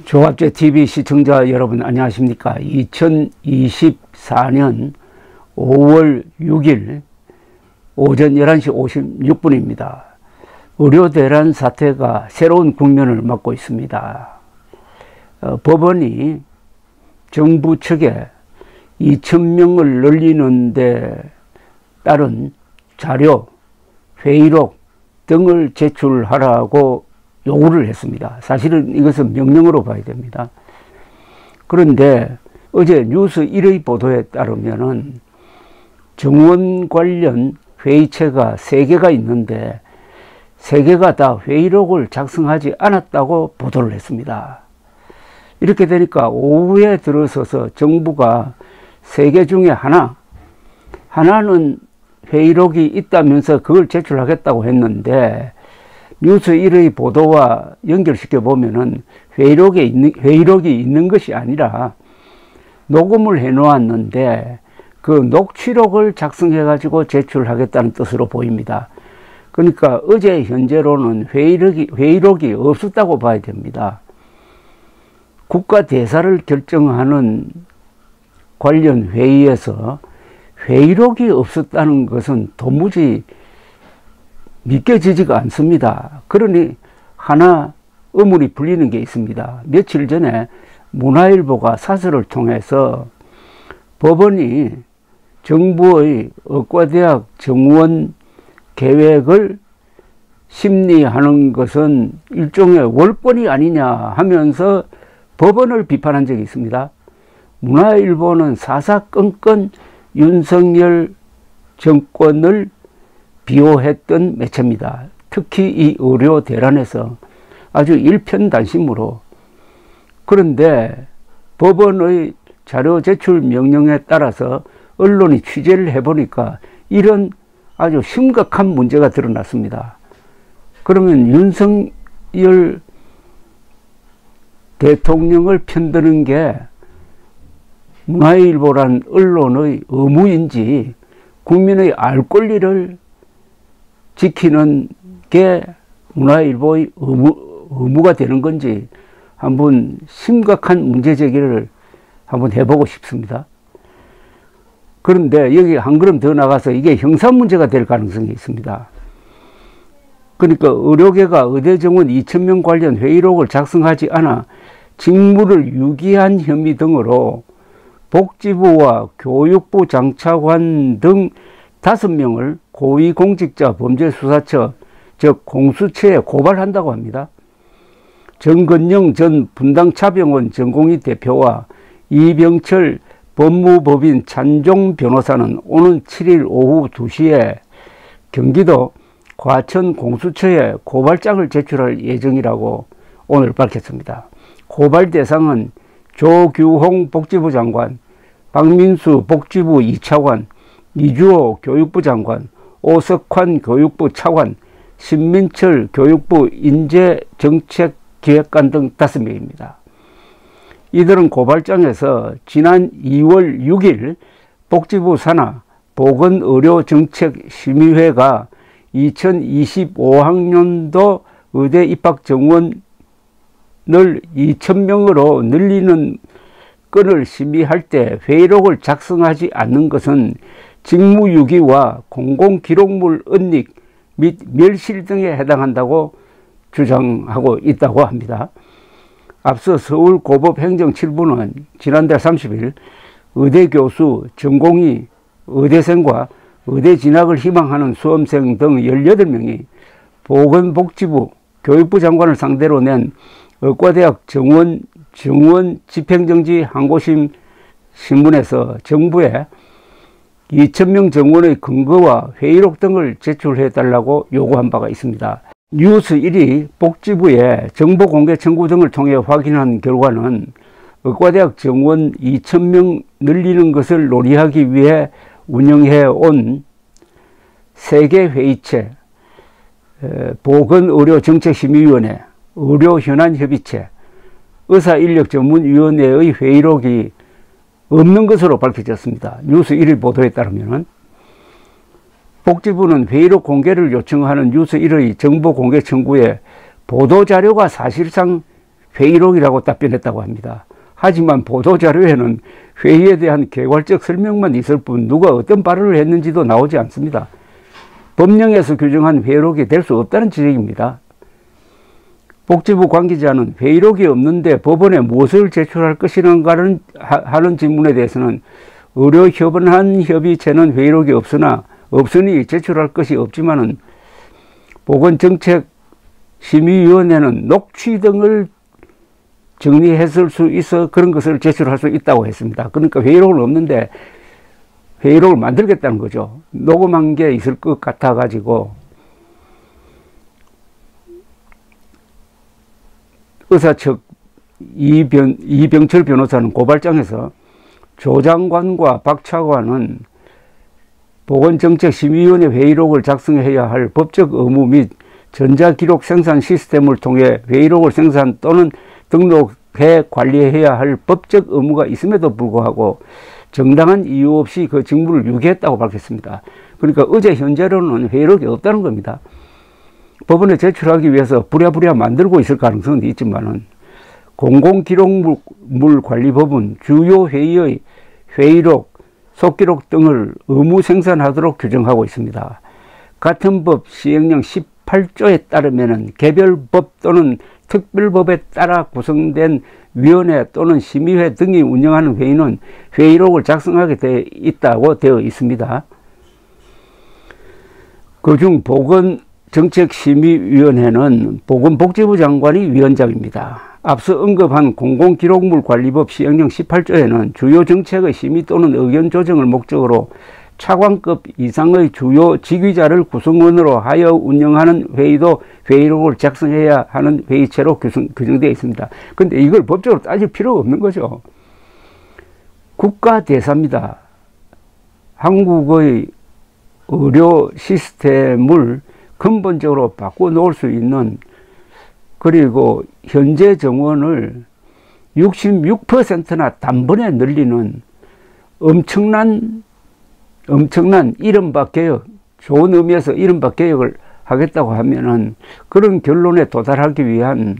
조갑제TV 시청자 여러분 안녕하십니까. 2024년 5월 6일 오전 11시 56분입니다. 의료대란 사태가 새로운 국면을 맞고 있습니다. 법원이 정부 측에 2,000명을 늘리는 데 따른 자료, 회의록 등을 제출하라고 요구를 했습니다. 사실은 이것은 명령으로 봐야 됩니다. 그런데 어제 뉴스 1의 보도에 따르면은 정원 관련 회의체가 3개가 있는데 3개가 다 회의록을 작성하지 않았다고 보도를 했습니다. 이렇게 되니까 오후에 들어서서 정부가 3개 중에 하나는 회의록이 있다면서 그걸 제출하겠다고 했는데 뉴스 1의 보도와 연결시켜 보면은 회의록이 있는 것이 아니라 녹음을 해 놓았는데 그 녹취록을 작성해 가지고 제출하겠다는 뜻으로 보입니다. 그러니까 어제 현재로는 회의록이 없었다고 봐야 됩니다. 국가 대사를 결정하는 관련 회의에서 회의록이 없었다는 것은 도무지 믿겨지지가 않습니다. 그러니 하나 의문이 풀리는 게 있습니다. 며칠 전에 문화일보가 사설을 통해서 법원이 정부의 의과대학 정원 계획을 심리하는 것은 일종의 월권이 아니냐 하면서 법원을 비판한 적이 있습니다. 문화일보는 사사건건 윤석열 정권을 비호했던 매체입니다. 특히 이 의료 대란에서 아주 일편단심으로. 그런데 법원의 자료 제출 명령에 따라서 언론이 취재를 해보니까 이런 아주 심각한 문제가 드러났습니다. 그러면 윤석열 대통령을 편드는 게 문화일보란 언론의 의무인지 국민의 알 권리를 지키는 게 문화일보의 의무가 되는 건지 한번 심각한 문제 제기를 한번 해보고 싶습니다. 그런데 여기 한 걸음 더 나가서 이게 형사 문제가 될 가능성이 있습니다. 그러니까 의료계가 의대 정원 2,000명 관련 회의록을 작성하지 않아 직무를 유기한 혐의 등으로 복지부와 교육부 장차관 등 5명을 고위공직자범죄수사처 즉 공수처에 고발한다고 합니다. 정건영 전 분당차병원 전공의 대표와 이병철 법무법인 찬종 변호사는 오는 7일 오후 2시에 경기도 과천 공수처에 고발장을 제출할 예정이라고 오늘 밝혔습니다. 고발 대상은 조규홍 복지부 장관, 박민수 복지부 2차관, 이주호 교육부 장관, 오석환 교육부 차관, 신민철 교육부 인재정책기획관 등 5명입니다. 이들은 고발장에서 지난 2월 6일 복지부 산하 보건의료정책심의회가 2025학년도 의대 입학 정원을 2,000명으로 늘리는 건을 심의할 때 회의록을 작성하지 않는 것은 직무유기와 공공기록물 은닉 및 멸실 등에 해당한다고 주장하고 있다고 합니다. 앞서 서울고법행정 7부는 지난달 30일 의대 교수, 전공의 의대생과 의대 진학을 희망하는 수험생 등 18명이 보건복지부, 교육부 장관을 상대로 낸 의과대학 정원 집행정지 항고심 신문에서 정부에 2,000명 정원의 근거와 회의록 등을 제출해 달라고 요구한 바가 있습니다. 뉴스 1이 복지부에 정보공개 청구 등을 통해 확인한 결과는 의과대학 정원 2,000명 늘리는 것을 논의하기 위해 운영해 온 3개 회의체, 보건의료정책심의위원회, 의료현안협의체, 의사인력전문위원회의 회의록이 없는 것으로 밝혀졌습니다. 뉴스 1일 보도에 따르면 복지부는 회의록 공개를 요청하는 뉴스 1의 정보 공개 청구에 보도자료가 사실상 회의록이라고 답변했다고 합니다. 하지만 보도자료에는 회의에 대한 개괄적 설명만 있을 뿐 누가 어떤 발언을 했는지도 나오지 않습니다. 법령에서 규정한 회의록이 될 수 없다는 지적입니다. 복지부 관계자는 회의록이 없는데 법원에 무엇을 제출할 것인가를 하는 질문에 대해서는 의료협원한 협의체는 회의록이 없으니 제출할 것이 없지만은 보건정책심의위원회는 녹취 등을 정리했을 수 있어 그런 것을 제출할 수 있다고 했습니다. 그러니까 회의록은 없는데 회의록을 만들겠다는 거죠. 녹음한 게 있을 것 같아 가지고 의사 측 이병철 변호사는 고발장에서 조 장관과 박 차관은 보건정책심의위원회 회의록을 작성해야 할 법적 의무 및 전자기록 생산 시스템을 통해 회의록을 생산 또는 등록해 관리해야 할 법적 의무가 있음에도 불구하고 정당한 이유 없이 그 직무를 유기했다고 밝혔습니다. 그러니까 어제 현재로는 회의록이 없다는 겁니다. 법원에 제출하기 위해서 부랴부랴 만들고 있을 가능성은 있지만은 공공기록물관리법은 주요 회의의 회의록, 속기록 등을 의무 생산하도록 규정하고 있습니다. 같은 법 시행령 18조에 따르면은 개별법 또는 특별법에 따라 구성된 위원회 또는 심의회 등이 운영하는 회의는 회의록을 작성하게 되어 있다고 되어 있습니다. 그중 보건정책심의위원회는 보건복지부 장관이 위원장입니다. 앞서 언급한 공공기록물관리법 시행령 18조에는 주요 정책의 심의 또는 의견 조정을 목적으로 차관급 이상의 주요 직위자를 구성원으로 하여 운영하는 회의도 회의록을 작성해야 하는 회의체로 규정되어 있습니다. 그런데 이걸 법적으로 따질 필요가 없는 거죠. 국가대사입니다. 한국의 의료 시스템을 근본적으로 바꿔놓을 수 있는, 그리고 현재 정원을 66%나 단번에 늘리는 엄청난 이른바 개혁, 좋은 의미에서 이른바 개혁을 하겠다고 하면은 그런 결론에 도달하기 위한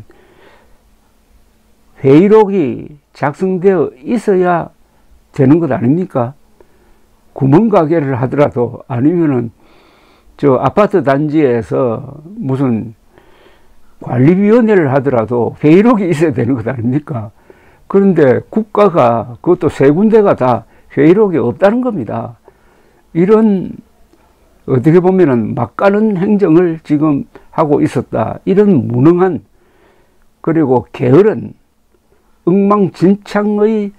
회의록이 작성되어 있어야 되는 것 아닙니까? 구멍가게를 하더라도, 아니면은 저 아파트 단지에서 무슨 관리위원회를 하더라도 회의록이 있어야 되는 것 아닙니까? 그런데 국가가, 그것도 세 군데가 다 회의록이 없다는 겁니다. 이런, 어떻게 보면은 막가는 행정을 지금 하고 있었다. 이런 무능한, 그리고 게으른 엉망진창의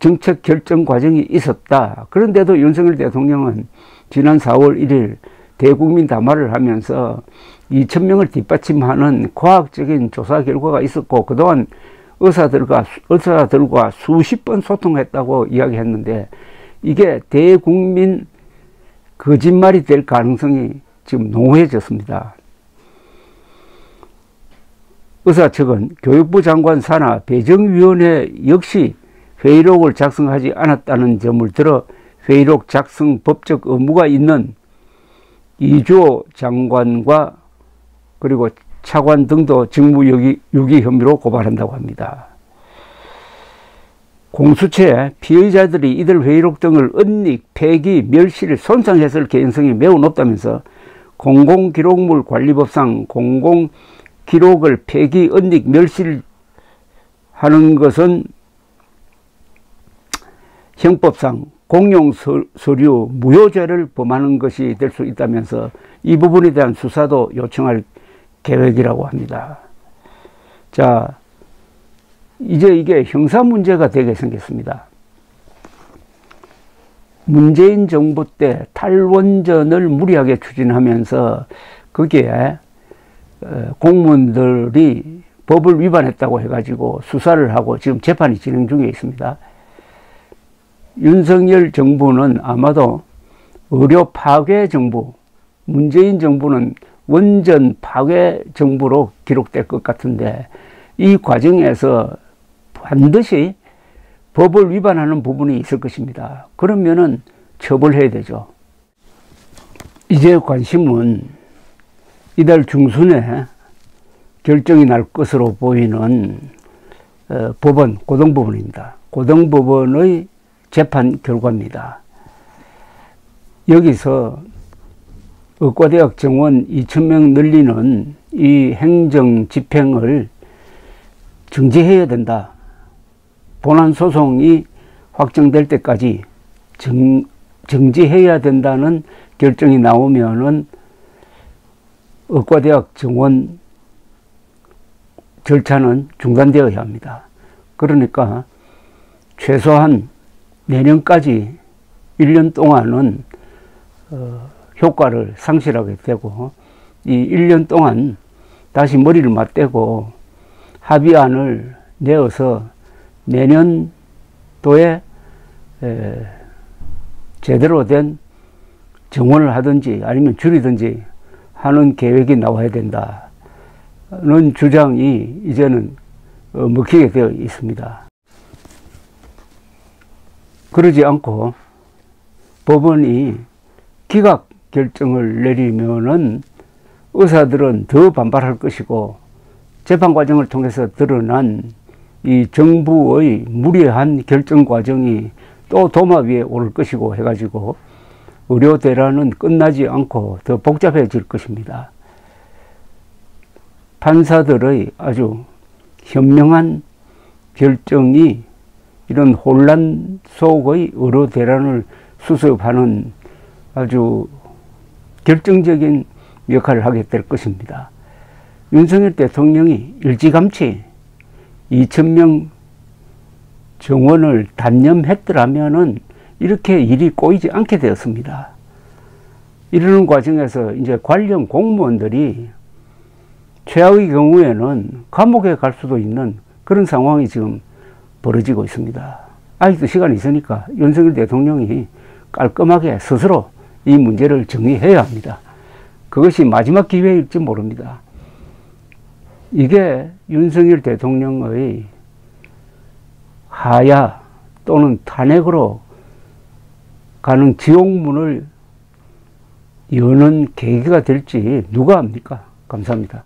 정책 결정 과정이 있었다. 그런데도 윤석열 대통령은 지난 4월 1일 대국민 담화를 하면서 2,000명을 뒷받침하는 과학적인 조사 결과가 있었고, 그동안 의사들과 수십 번 소통했다고 이야기했는데, 이게 대국민 거짓말이 될 가능성이 지금 농후해졌습니다. 의사 측은 교육부 장관 산하 배정위원회 역시 회의록을 작성하지 않았다는 점을 들어 회의록 작성 법적 의무가 있는 이주호 장관과 그리고 차관 등도 직무유기 혐의로 고발한다고 합니다. 공수처에 피의자들이 이들 회의록 등을 은닉, 폐기, 멸실, 손상했을 개연성이 매우 높다면서 공공기록물관리법상 공공기록을 폐기, 은닉, 멸실하는 것은 형법상 공용서류 무효죄를 범하는 것이 될 수 있다면서 이 부분에 대한 수사도 요청할 계획이라고 합니다. 자, 이제 이게 형사 문제가 되게 생겼습니다. 문재인 정부 때 탈원전을 무리하게 추진하면서 거기에 공무원들이 법을 위반했다고 해가지고 수사를 하고 지금 재판이 진행 중에 있습니다. 윤석열 정부는 아마도 의료 파괴 정부, 문재인 정부는 원전 파괴 정부로 기록될 것 같은데, 이 과정에서 반드시 법을 위반하는 부분이 있을 것입니다. 그러면은 처벌해야 되죠. 이제 관심은 이달 중순에 결정이 날 것으로 보이는 법원, 고등법원입니다. 고등법원의 재판 결과입니다. 여기서 의과대학 정원 2,000명 늘리는 이 행정 집행을 정지해야 된다. 본안소송이 확정될 때까지 정지해야 된다는 결정이 나오면은 의과대학 정원 절차는 중단되어야 합니다. 그러니까 최소한 내년까지 1년 동안은 효과를 상실하게 되고, 이 1년 동안 다시 머리를 맞대고 합의안을 내어서 내년도에 제대로 된 정원을 하든지 아니면 줄이든지 하는 계획이 나와야 된다는 주장이 이제는 먹히게 되어 있습니다. 그러지 않고 법원이 기각 결정을 내리면은 의사들은 더 반발할 것이고, 재판 과정을 통해서 드러난 이 정부의 무리한 결정 과정이 또 도마 위에 오를 것이고 해가지고 의료 대란은 끝나지 않고 더 복잡해질 것입니다. 판사들의 아주 현명한 결정이 이런 혼란 속의 의료 대란을 수습하는 아주 결정적인 역할을 하게 될 것입니다. 윤석열 대통령이 일찌감치 2,000명 정원을 단념했더라면은 이렇게 일이 꼬이지 않게 되었습니다. 이러는 과정에서 이제 관련 공무원들이 최악의 경우에는 감옥에 갈 수도 있는 그런 상황이 지금 벌어지고 있습니다. 아직도 시간이 있으니까 윤석열 대통령이 깔끔하게 스스로 이 문제를 정리해야 합니다. 그것이 마지막 기회일지 모릅니다. 이게 윤석열 대통령의 하야 또는 탄핵으로 가는 지옥문을 여는 계기가 될지 누가 압니까? 감사합니다.